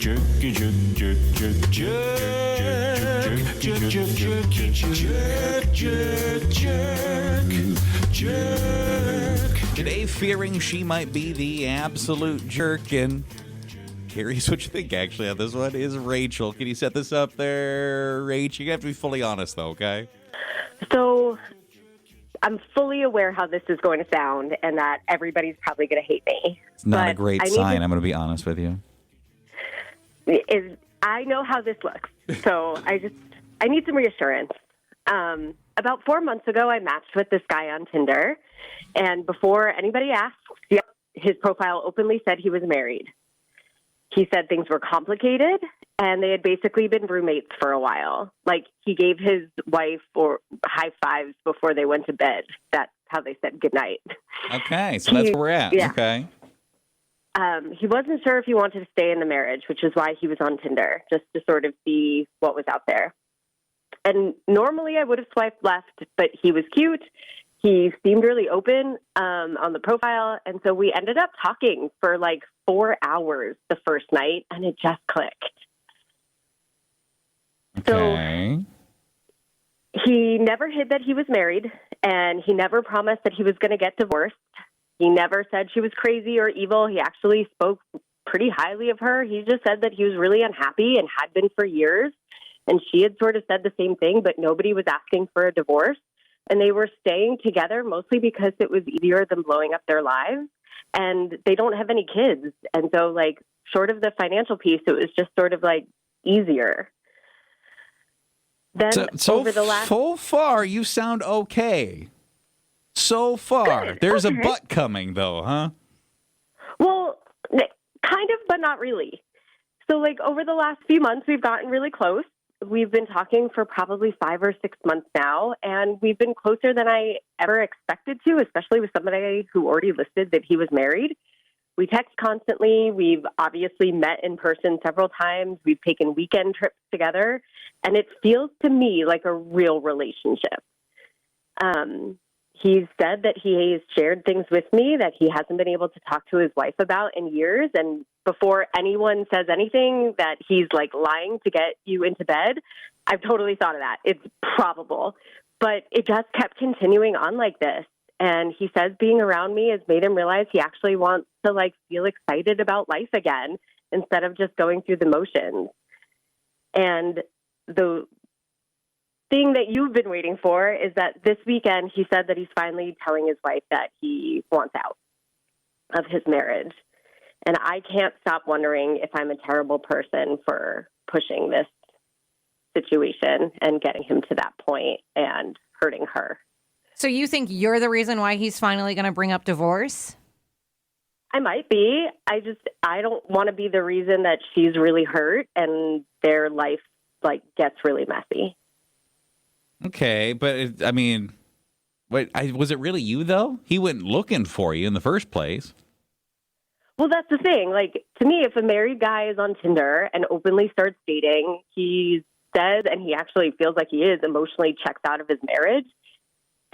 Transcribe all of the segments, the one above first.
Today, fearing she might be the absolute jerk, and curious what you think, actually, on this one is Rachel. Can you set this up there, Rach? You have to be fully honest, though, okay? So I'm fully aware how this is going to sound and that everybody's probably going to hate me. It's not a great sign, I'm going to be honest with you. I know how this looks, so I need some reassurance. About 4 months ago, I matched with this guy on Tinder, and before anybody asked, his profile openly said he was married. He said things were complicated, and they had basically been roommates for a while. Like, he gave his wife or high fives before they went to bed. That's how they said goodnight. Okay, so that's where we're at. Yeah. Okay. He wasn't sure if he wanted to stay in the marriage, which is why he was on Tinder, just to sort of see what was out there. And normally I would have swiped left, but he was cute. He seemed really open on the profile. And so we ended up talking for like 4 hours the first night, and it just clicked. Okay. So he never hid that he was married, and he never promised that he was going to get divorced. He never said she was crazy or evil. He actually spoke pretty highly of her. He just said that he was really unhappy and had been for years. And she had sort of said the same thing, but nobody was asking for a divorce. And they were staying together mostly because it was easier than blowing up their lives. And they don't have any kids. And so, like, short of the financial piece, it was just sort of, like, easier. Then So far, you sound okay. So far. Good. There's Okay. a but coming, though, huh? Well, kind of, but not really. So, like, over the last few months, we've gotten really close. We've been talking for probably 5 or 6 months now, and we've been closer than I ever expected to, especially with somebody who already listed that he was married. We text constantly. We've obviously met in person several times. We've taken weekend trips together, and it feels to me like a real relationship. He's said that he has shared things with me that he hasn't been able to talk to his wife about in years. And before anyone says anything that he's like lying to get you into bed, I've totally thought of that. It's probable. But it just kept continuing on like this. And he says being around me has made him realize he actually wants to like feel excited about life again instead of just going through the motions. And the thing that you've been waiting for is that this weekend he said that he's finally telling his wife that he wants out of his marriage. And I can't stop wondering if I'm a terrible person for pushing this situation and getting him to that point and hurting her. So you think you're the reason why he's finally going to bring up divorce? I might be. I don't want to be the reason that she's really hurt and their life like gets really messy. Okay, but was it really you, though? He went looking for you in the first place. Well, that's the thing. Like, to me, if a married guy is on Tinder and openly starts dating, he says, and he actually feels like he is, emotionally checks out of his marriage.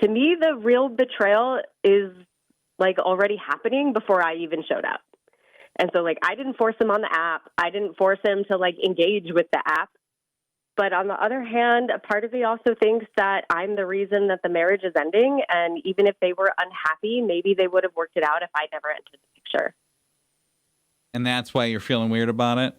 To me, the real betrayal is, like, already happening before I even showed up. And so, like, I didn't force him on the app. I didn't force him to, like, engage with the app. But on the other hand, a part of me also thinks that I'm the reason that the marriage is ending. And even if they were unhappy, maybe they would have worked it out if I never entered the picture. And that's why you're feeling weird about it?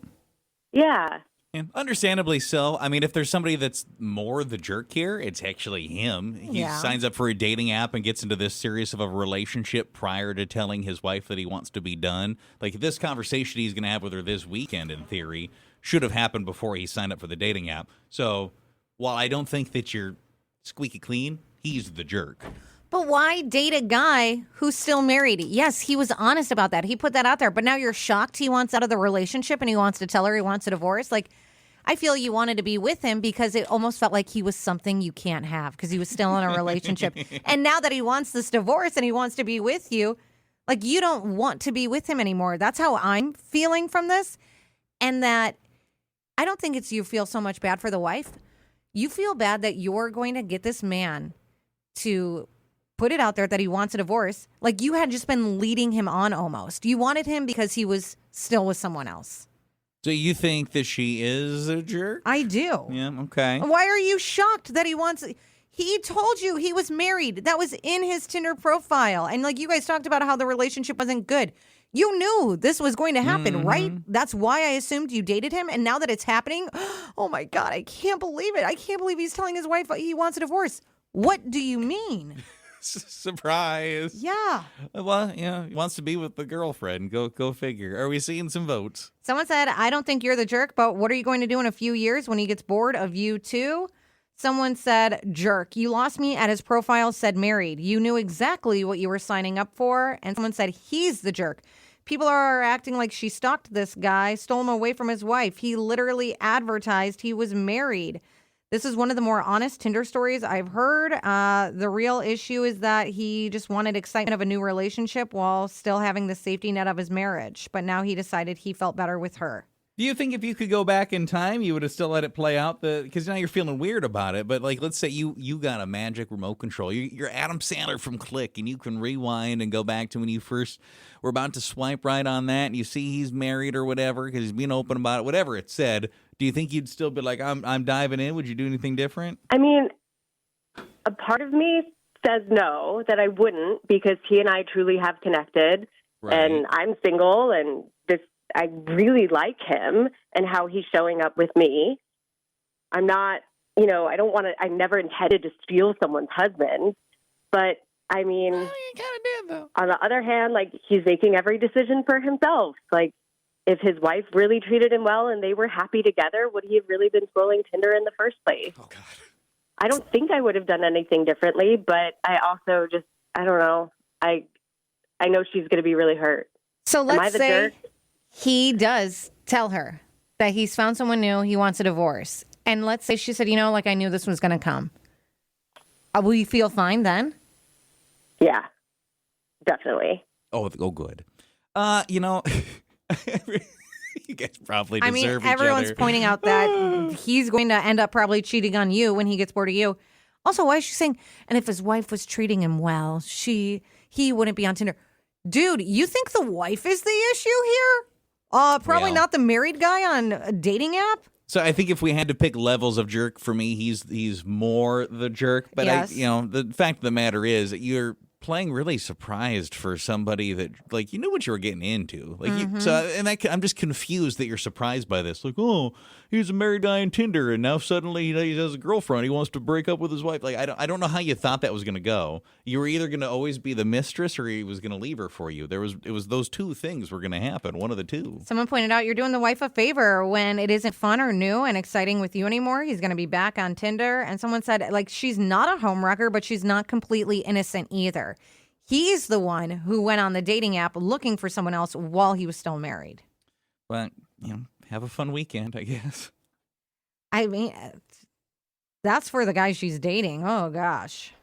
Yeah. And understandably so. I mean, if there's somebody that's more the jerk here, it's actually him. He signs up for a dating app and gets into this serious of a relationship prior to telling his wife that he wants to be done. Like, this conversation he's going to have with her this weekend, in theory, should have happened before he signed up for the dating app. So while I don't think that you're squeaky clean, he's the jerk. But why date a guy who's still married? Yes, he was honest about that. He put that out there. But now you're shocked he wants out of the relationship and he wants to tell her he wants a divorce. Like, I feel you wanted to be with him because it almost felt like he was something you can't have because he was still in a relationship. And now that he wants this divorce and he wants to be with you, like, you don't want to be with him anymore. That's how I'm feeling from this. And that I don't think it's you feel so much bad for the wife. You feel bad that you're going to get this man to put it out there that he wants a divorce. Like, you had just been leading him on almost. You wanted him because he was still with someone else. So you think that she is a jerk? I do. Yeah, okay. Why are you shocked that he wants? He told you he was married. That was in his Tinder profile. And like you guys talked about how the relationship wasn't good. You knew this was going to happen, right? That's why I assumed you dated him. And now that it's happening, oh my God, I can't believe it. I can't believe he's telling his wife he wants a divorce. What do you mean? Surprise. Yeah. Well, he wants to be with the girlfriend. Go figure. Are we seeing some votes? Someone said, I don't think you're the jerk, but what are you going to do in a few years when he gets bored of you too? Someone said, jerk. You lost me at his profile, said married. You knew exactly what you were signing up for. And someone said, he's the jerk. People are acting like she stalked this guy, stole him away from his wife. He literally advertised he was married. This is one of the more honest Tinder stories I've heard. The real issue is that he just wanted excitement of a new relationship while still having the safety net of his marriage. But now he decided he felt better with her. Do you think if you could go back in time, you would have still let it play out? Because now you're feeling weird about it. But like, let's say you got a magic remote control. You're Adam Sandler from Click, and you can rewind and go back to when you first were about to swipe right on that, and you see he's married or whatever because he's being open about it. Whatever it said, do you think you'd still be like, I'm diving in? Would you do anything different? I mean, a part of me says no, that I wouldn't, because he and I truly have connected, Right. and I'm single, and I really like him and how he's showing up with me. I'm not, I never intended to steal someone's husband, but I mean, Well, you kind of did though. on the other hand, like, he's making every decision for himself. Like, if his wife really treated him well and they were happy together, would he have really been scrolling Tinder in the first place? Oh God. I don't think I would have done anything differently, but I also just, I don't know. I know she's going to be really hurt. So Am I let's the say jerk? he does tell her that he's found someone new, he wants a divorce. And let's say she said, I knew this was going to come. Will you feel fine then? Yeah, definitely. Oh, good. You guys probably deserve each other. Everyone's pointing out that he's going to end up probably cheating on you when he gets bored of you. Also, why is she saying, and if his wife was treating him well, he wouldn't be on Tinder? Dude, you think the wife is the issue here? Probably Well. not the married guy on a dating app. So I think if we had to pick levels of jerk, for me, he's more the jerk. But Yes. The fact of the matter is that you're playing really surprised for somebody that, like, you knew what you were getting into. Like, I'm just confused that you're surprised by this. Like, oh, he's a married guy on Tinder, and now suddenly he has a girlfriend. He wants to break up with his wife. Like, I don't know how you thought that was going to go. You were either going to always be the mistress, or he was going to leave her for you. It was those two things were going to happen. One of the two. Someone pointed out you're doing the wife a favor when it isn't fun or new and exciting with you anymore. He's going to be back on Tinder. And someone said, like, she's not a homewrecker, but she's not completely innocent either. He's the one who went on the dating app looking for someone else while he was still married. But, have a fun weekend, I guess. I mean, that's for the guy she's dating. Oh, gosh.